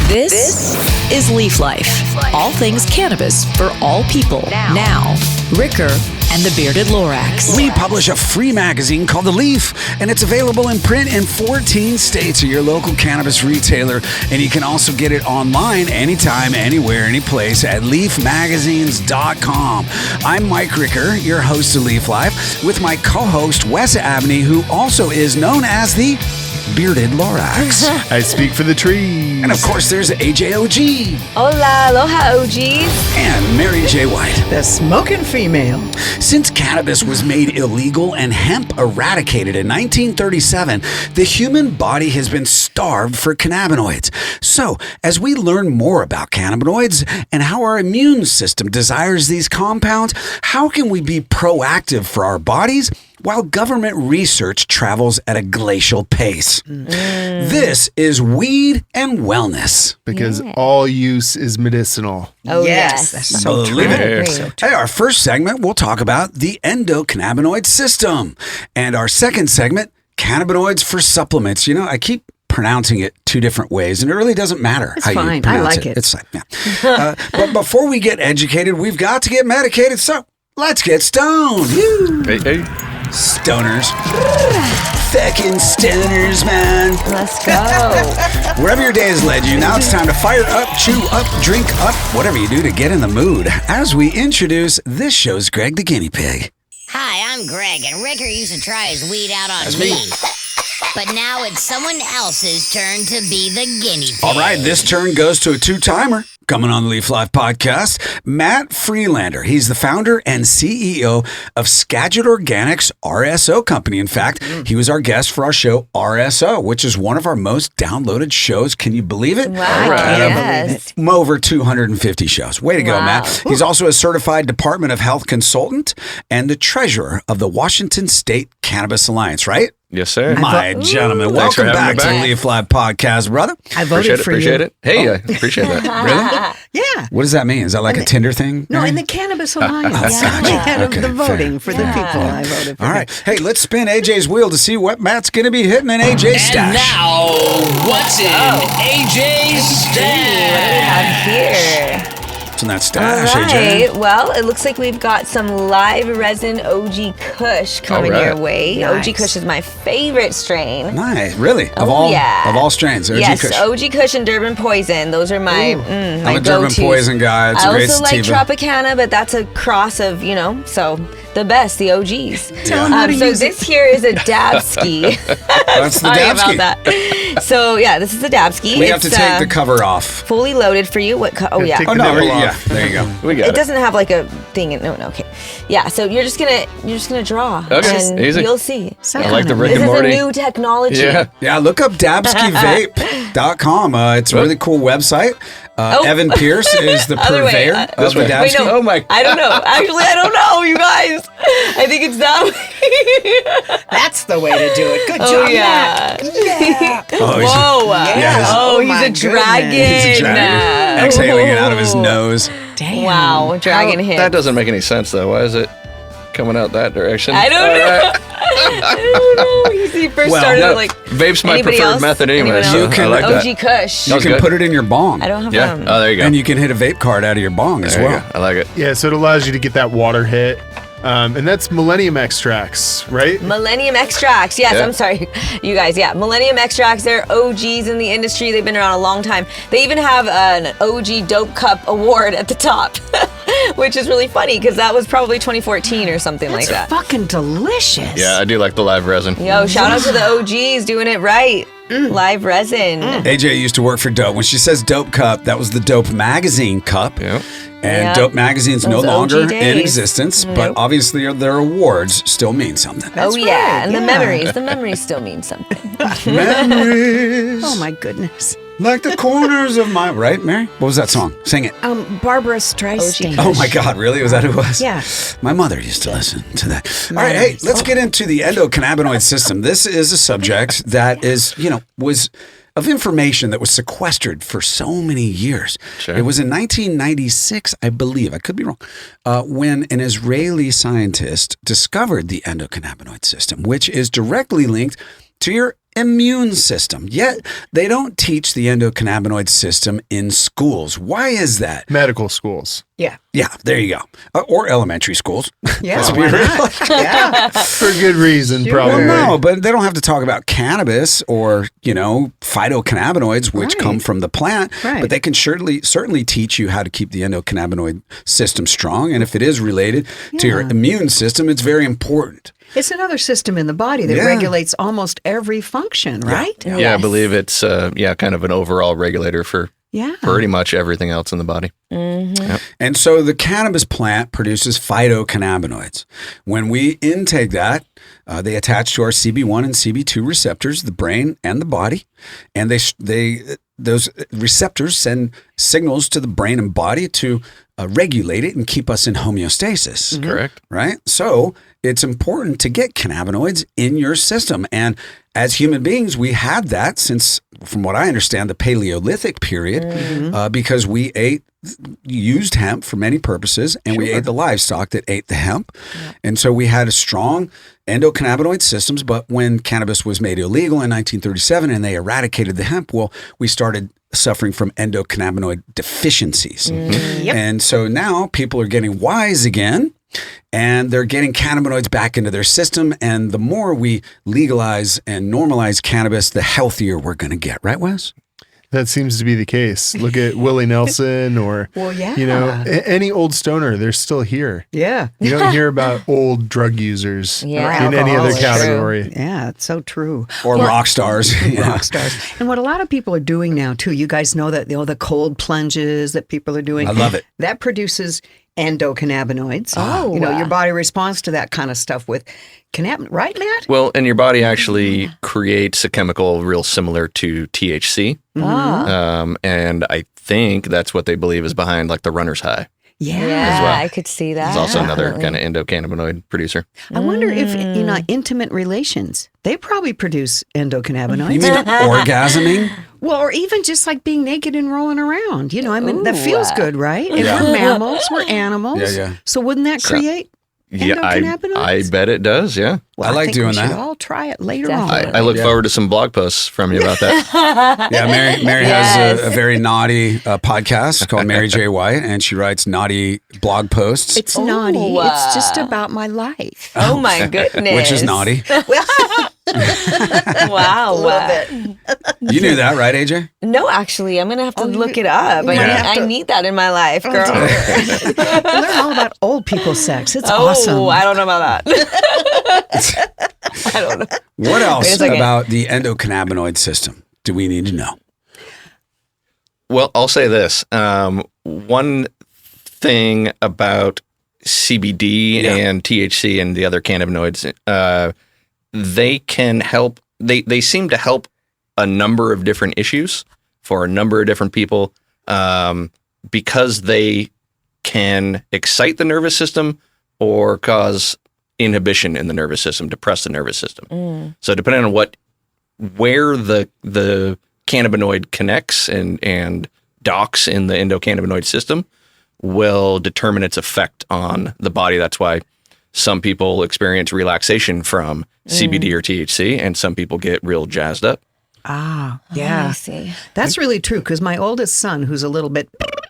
This is Leaf Life. All things cannabis for all people. Now, Ricker and the Bearded Lorax. We publish a free magazine called The Leaf, and it's available in print in 14 states at your local cannabis retailer. And you can also get it online anytime, anywhere, anyplace at leafmagazines.com. I'm Mike Ricker, your host of Leaf Life, with my co-host Wes Abney, who also is known as the Bearded Lorax. I speak for the trees. And of course, there's AJOG. Hola, aloha, OGs. And Mary J. White. The smoking female. Since cannabis was made illegal and hemp eradicated in 1937, the human body has been starved for cannabinoids. So, as we learn more about cannabinoids and how our immune system desires these compounds, how can we be proactive for our bodies while government research travels at a glacial pace? This is Weed and Wellness. Because all use is medicinal. Oh, Yes, that's so Believe true. it. So true. Hey, our first segment, we'll talk about the endocannabinoid system. And our second segment, cannabinoids for supplements. You know, I keep pronouncing it two different ways, and it really doesn't matter It's how you fine. I pronounce like it. It's like, yeah. But before we get educated, we've got to get medicated. So let's get stoned. Woo. Hey. Stoners. Feckin' stoners, man. Let's go. Wherever your day has led you, now it's time to fire up, chew up, drink up, whatever you do to get in the mood. As we introduce this show's Greg the Guinea Pig. Hi, I'm Greg, and Ricker used to try his weed out on That's me. me. But now it's someone else's turn to be the guinea pig. All right, this turn goes to a two-timer. Coming on the Leaf Life podcast, Matt Friedlander. He's the founder and CEO of SKAGIT Organics RSO company. In fact, he was our guest for our show RSO, which is one of our most downloaded shows. Can you believe it? Wow, yes. Over 250 shows. Way to go, Wow. Matt. He's also a certified Department of Health consultant and the treasurer of the Washington State Cannabis Alliance, right? Yes, sir. My gentlemen, Thanks for welcome having back me to the back. Leaf Life podcast, brother. I voted for Appreciate you. it. Hey, I appreciate that. Really? Yeah. What does that mean? Is that like a Tinder thing? No, Mary? in the Cannabis Alliance. gotcha. Ahead of Okay, the voting fair. for the people. I voted for All right. Hey, let's spin AJ's wheel to see what Matt's going to be hitting in AJ's stash. And now, what's in AJ's stash? I'm here. What's in that All stash, right. AJ? Well, it looks like we've got some live resin OG Kush coming All right. your way. Nice. OG Kush is my favorite strain. Nice. Really? Oh, yeah. Of all strains, OG Yes, Kush. OG Kush and Durban Poison. Those are my my I'm a Durban go-tos. Poison guy. It's a I great also like sativa. Tropicana, but that's a cross of, so the best, the OGs. Tell 'em how to So use this here is a Dabski. That's the Sorry Dabski. about that. So yeah, this is the Dabski. We have to It's, take the cover off. fully loaded for you. What? Oh yeah. take Oh, the no. nipple Yeah, off. there you go. We got It it. doesn't have like a thing. No, okay. Yeah. So you're just gonna draw. Okay, And easy. you'll see. Suck I like on the it. Rick This and is a Morty. new technology. Yeah. Yeah, look up dabskivape.com. It's a really cool website. Oh. Evan Pierce is the Other way. purveyor This of the way. Dabski. Wait, no. Oh my- I don't know. Actually, I don't know, you guys. I think it's that way. That's the way to do it. Good Oh job, yeah. Matt. Oh, he's- Whoa. Yes. Oh, he's my a dragon. goodness. He's a dragon. Exhaling it out of his nose. Damn. Wow, dragon hit. That doesn't make any sense, though. Why is it coming out that direction? I don't All know. right. I don't know. He first Well, started No, like vape's my anybody preferred else? method anyway, Anyone so You else? can- I like that. OG Kush. You That's can good. put it in your bong. I don't have Yeah. them. Oh, there you go. And you can hit a vape card out of your bong as There you well. go. I like it. Yeah, so it allows you to get that water hit. And that's Millennium extracts, right? Millennium extracts. Yes, Yeah. I'm sorry, you guys. Yeah, Millennium extracts. They're OGs in the industry. They've been around a long time. They even have an OG Dope Cup award at the top, which is really funny because that was probably 2014 or something like that. Fucking delicious. Yeah, I do like the live resin. Yo, shout out to the OGs doing it right. Live resin. AJ used to work for Dope. When she says Dope Cup, that was the Dope Magazine cup. Yeah. And Yeah. Dope Magazine's no Those OG longer in days. existence, but obviously their awards still mean something. Oh yeah, right, and yeah. the memories still mean something. Memories. Oh my goodness. Like the corners of my... Right, Mary? What was that song? Sing it. Barbara Streisand. Oh my God, really? Was that who it was? Yeah. My mother used to listen to that. All right, hey, let's get into the endocannabinoid system. This is a subject that is, was of information that was sequestered for so many years. Sure. It was in 1996, I believe, I could be wrong, when an Israeli scientist discovered the endocannabinoid system, which is directly linked to your immune system. Yet they don't teach the endocannabinoid system in schools. Why is that? Medical schools. Yeah. Yeah, there you go. Or elementary schools. Yeah. Let's be Why real. not? Yeah. For good reason, probably. Well, no, but they don't have to talk about cannabis or, phytocannabinoids, which come from the plant. Right. But they can certainly teach you how to keep the endocannabinoid system strong. And if it is related to your immune system, it's very important. It's another system in the body that regulates almost every function, right? Yeah, I believe it's kind of an overall regulator for pretty much everything else in the body. Mm-hmm. Yep. And so the cannabis plant produces phytocannabinoids. When we intake that, they attach to our CB1 and CB2 receptors, the brain and the body, and those receptors send signals to the brain and body to regulate it and keep us in homeostasis. Correct. Right? So it's important to get cannabinoids in your system. And as human beings, we had that since, from what I understand, the Paleolithic period, because we used hemp for many purposes, and we ate the livestock that ate the hemp. Yeah. And so we had a strong endocannabinoid systems, but when cannabis was made illegal in 1937 and they eradicated the hemp, well, we started suffering from endocannabinoid deficiencies. Yep. And so now people are getting wise again, and they're getting cannabinoids back into their system. And the more we legalize and normalize cannabis, the healthier we're going to get. Right, Wes? That seems to be the case. Look at Willie Nelson or, any old stoner. They're still here. Yeah. You don't hear about old drug users in any other category. Yeah, it's so true. Or rock stars. Rock stars. And what a lot of people are doing now, too, you guys know that the cold plunges that people are doing. I love it. That produces endocannabinoids. Your body responds to that kind of stuff with cannabinoid, right, Matt? Well, and your body actually creates a chemical real similar to THC. And I think that's what they believe is behind like the runner's high. Yeah, I could see that. It's also another kind of endocannabinoid producer. I wonder if, intimate relations, they probably produce endocannabinoids. You mean orgasming? Well, or even just like being naked and rolling around. That feels good, right? And we're mammals, we're animals. Yeah. So wouldn't that create endocannabinoids? I bet it does, yeah. Well, I like think doing we that. should all try it later on. I look forward to some blog posts from you about that. Yeah, Mary has a very naughty podcast called Mary J. White, and she writes naughty blog posts. It's naughty. It's just about my life. Oh my goodness. Which is naughty. Wow. Love it. You knew that, right, AJ? No, actually, I'm going to have to look it up. I need that in my life, girl. Learn all about old people sex. It's awesome. Oh, I don't know about that. I don't know. What else Wait a second. about the endocannabinoid system do we need to know? Well, I'll say this. One thing about CBD and THC and the other cannabinoids, they can help. They seem to help a number of different issues for a number of different people because they can excite the nervous system or cause inhibition in the nervous system, depress the nervous system. So depending on where the cannabinoid connects and docks in the endocannabinoid system will determine its effect on the body. That's why some people experience relaxation from CBD or THC, and some people get real jazzed up. Ah, yeah. I see. That's really true because my oldest son, who's a little bit,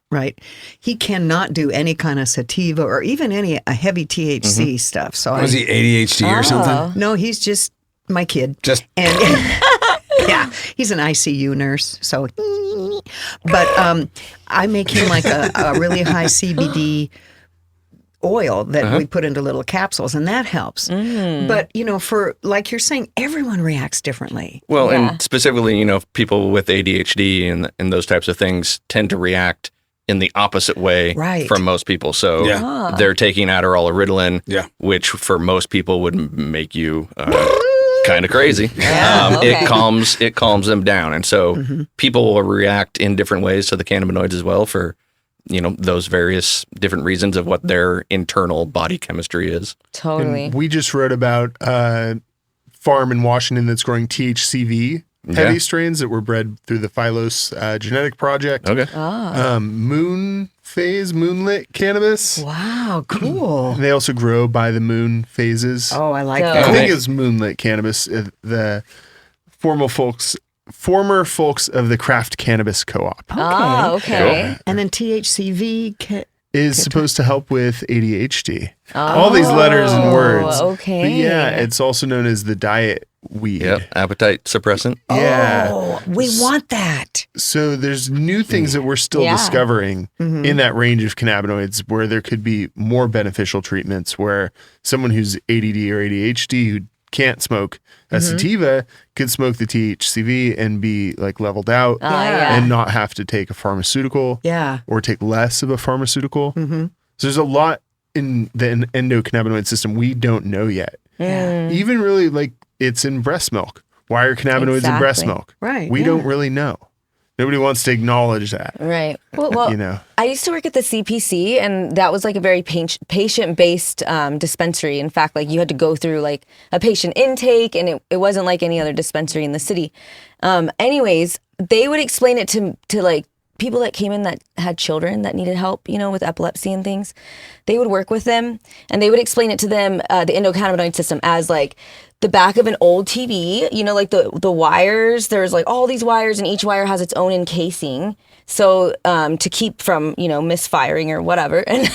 right, he cannot do any kind of sativa or even any heavy THC stuff. So Was he ADHD or something? No, he's just my kid. Just And yeah, he's an ICU nurse. So, but I make him like a really high CBD oil that we put into little capsules, and that helps. But, for, like you're saying, everyone reacts differently. Well, and specifically, people with ADHD and those types of things tend to react in the opposite way from most people. So they're taking Adderall or Ritalin, which for most people would make you kind of crazy. It calms them down. And so people will react in different ways to the cannabinoids as well for those various different reasons of what their internal body chemistry is. Totally. And we just wrote about a farm in Washington that's growing THCV heavy strains that were bred through the Phylos genetic project. Okay. Moonlit cannabis. Wow, cool. They also grow by the moon phases. Oh, I like I that. think it's moonlit cannabis. The former folks of the Craft Cannabis Co-op. Oh, okay. And then THCV Is supposed to help with ADHD. All these letters and words. Okay. But yeah, it's also known as the diet weed. Yep. Appetite suppressant. Yeah. Oh, we want that. So there's new things that we're still discovering in that range of cannabinoids where there could be more beneficial treatments where someone who's ADD or ADHD who can't smoke a sativa could smoke the THCV and be like leveled out and not have to take a pharmaceutical or take less of a pharmaceutical. So there's a lot in the endocannabinoid system we don't know yet. Even really like it's in breast milk. Why are cannabinoids in breast milk? Right. We don't really know. Nobody wants to acknowledge that. Right. Well, you know. I used to work at the CPC, and that was like a very patient-based dispensary. In fact, like you had to go through like a patient intake, and it wasn't like any other dispensary in the city. Anyways, they would explain it to like people that came in that had children that needed help, you know, with epilepsy and things. They would work with them, and they would explain it to them, the endocannabinoid system, as like the back of an old TV, you know, like the wires, there's like all these wires and each wire has its own encasing. So to keep from, you know, misfiring or whatever. And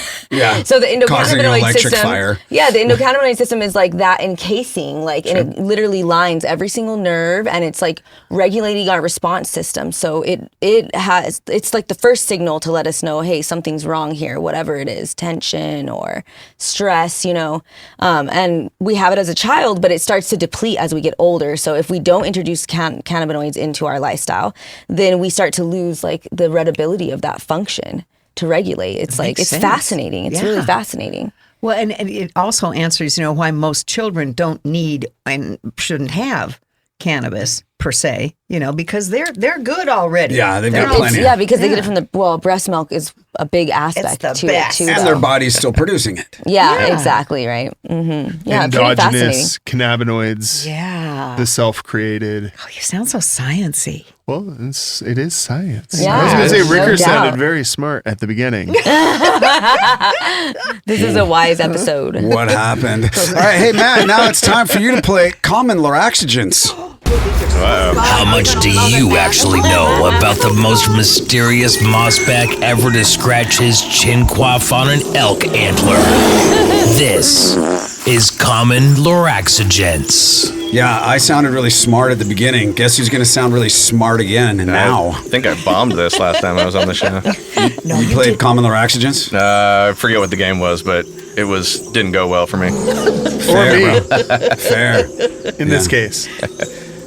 so the endocannabinoid system, the endocannabinoid system is like that encasing, like, and it literally lines every single nerve, and it's like regulating our response system. So it's like the first signal to let us know, hey, something's wrong here, whatever it is, tension or stress, you know. And we have it as a child, but it starts to deplete as we get older. So if we don't introduce cannabinoids into our lifestyle, then we start to lose like the readability of that function to regulate. It's like, it's fascinating. It's really fascinating. Well, and it also answers, you know, why most children don't need and shouldn't have cannabis per se, you know, because they're good already. Yeah, they've got plenty. Yeah, because they get it from breast milk is a big aspect It's the to best. it too. And their body's still producing it. Yeah, exactly, right. Mm-hmm. Yeah, pretty fascinating. Endogenous cannabinoids. Yeah. The self-created. Oh, you sound so sciencey. Well, it is science. Yeah, I was going to say, Ricker no sounded doubt. very smart at the beginning. This is a wise episode. What happened? All right, hey, Matt, now it's time for you to play Common Loraxogens. How much do you actually know about the most mysterious mossback ever to scratch his chin coif on an elk antler? This is Common Loraxogens. Yeah, I sounded really smart at the beginning. Guess who's going to sound really smart again now? I think I bombed this last time I was on the show. You played Common Loraxogens? I forget what the game was, but it didn't go well for me. Fair, bro. Fair. In this case.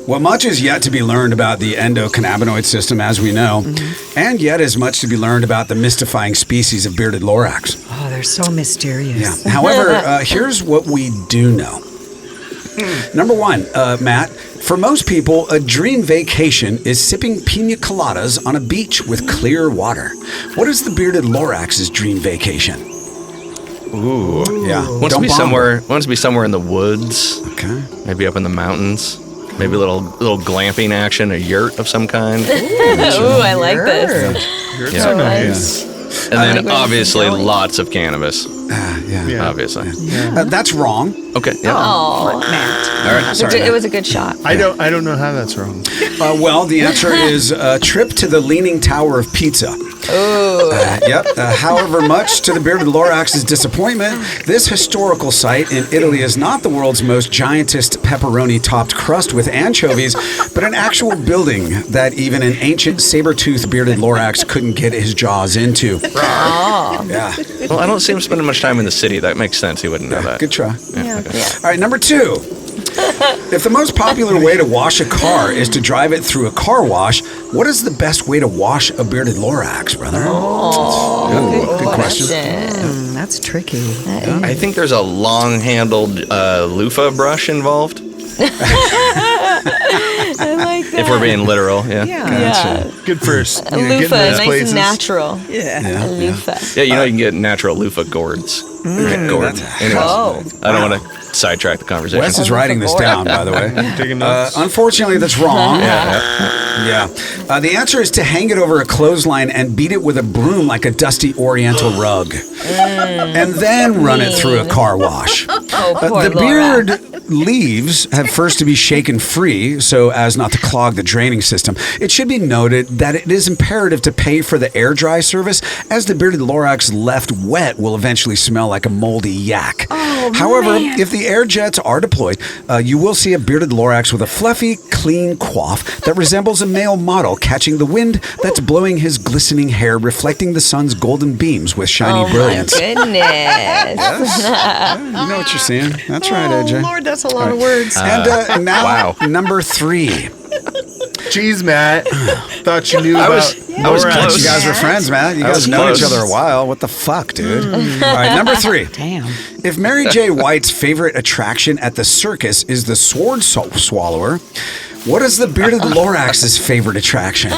Well, much is yet to be learned about the endocannabinoid system, as we know, and yet as much to be learned about the mystifying species of bearded lorax. Oh, they're so mysterious. Yeah. However, here's what we do know. Number one, Matt, for most people, a dream vacation is sipping pina coladas on a beach with clear water. What is the bearded lorax's dream vacation? Ooh. Yeah. Wants to be somewhere in the woods. Okay. Maybe up in the mountains. Maybe a little glamping action, a yurt of some kind. Ooh, I like this. Yurts are nice. And then obviously lots of cannabis. Yeah. Obviously. That's wrong. Okay. Yeah. Oh, Matt. All right. Sorry, it was a good shot. I don't know how that's wrong. Well, the answer is a trip to the Leaning Tower of Pizza. Yep. However, much to the bearded lorax's disappointment, this historical site in Italy is not the world's most giantest pepperoni-topped crust with anchovies, but an actual building that even an ancient saber-toothed bearded lorax couldn't get his jaws into. Yeah. Well, I don't see him spending much time in the city. That makes sense. He wouldn't know that. Good try. Yeah. All right, number two. If the most popular way to wash a car is to drive it through a car wash, what is the best way to wash a bearded lorax, brother? Good question. That's tricky. I think there's a long-handled loofah brush involved. I like that. If we're being literal, yeah. Yeah. Good first. A loofah, nice places. and natural. Yeah. A loofah. Yeah, you know you can get natural loofah gourds. Gourds. Anyways, Oh. I don't want to sidetrack the conversation. Wes is writing this down, by the way. Taking notes. Unfortunately, that's wrong. Yeah. The answer is to hang it over a clothesline and beat it with a broom like a dusty oriental rug. And then run it through a car wash. Oh, poor The Laura. leaves have first to be shaken free so as not to clog the draining system. It should be noted that it is imperative to pay for the air dry service, as the bearded lorax left wet will eventually smell like a moldy yak. However, if the air jets are deployed, you will see a bearded lorax with a fluffy, clean coif that resembles a male model catching the wind that's blowing his glistening hair, reflecting the sun's golden beams with shiny brilliance. Goodness. You know what you're seeing. That's right, AJ. Lord, that's a lot of words. And now, number 3. Jeez, Matt. Thought you knew I about was Lorax. close. You guys were friends, man. You guys know each other a while. What the fuck, dude? All right, number 3. Damn. If Mary J. White's favorite attraction at the circus is the sword swallower, what is the bearded lorax's favorite attraction?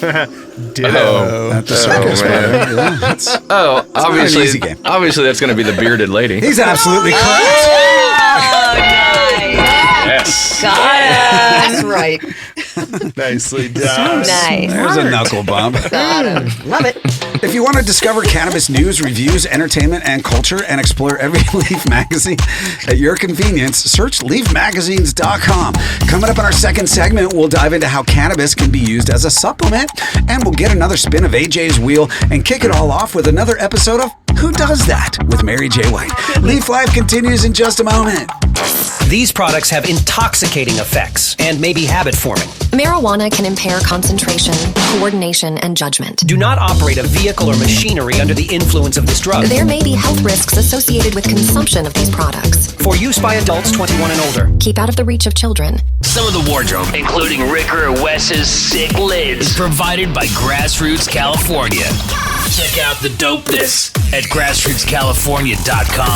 Ditto. At the circus, man. brother. Yeah, that's Obviously, an easy game. obviously that's going to be the bearded lady. He's absolutely correct. Oh, nice. Yes. Got him. That's right. Nicely done. Nice. There's a knuckle bump. Love it. If you want to discover cannabis news, reviews, entertainment, and culture, and explore every Leaf magazine at your convenience, search leafmagazines.com. Coming up in our second segment, we'll dive into how cannabis can be used as a supplement, and we'll get another spin of AJ's wheel and kick it all off with another episode of Who Does That with Mary J. White. Leaf Life continues in just a moment. These products have intoxicating effects and may be habit-forming. Marijuana can impair concentration, coordination, and judgment. Do not operate a vehicle or machinery under the influence of this drug. There may be health risks associated with consumption of these products. For use by adults 21 and older. Keep out of the reach of children. Some of the wardrobe, including Ricker Wes's sick lids, is provided by Grassroots California. Check out the dopeness at grassrootscalifornia.com.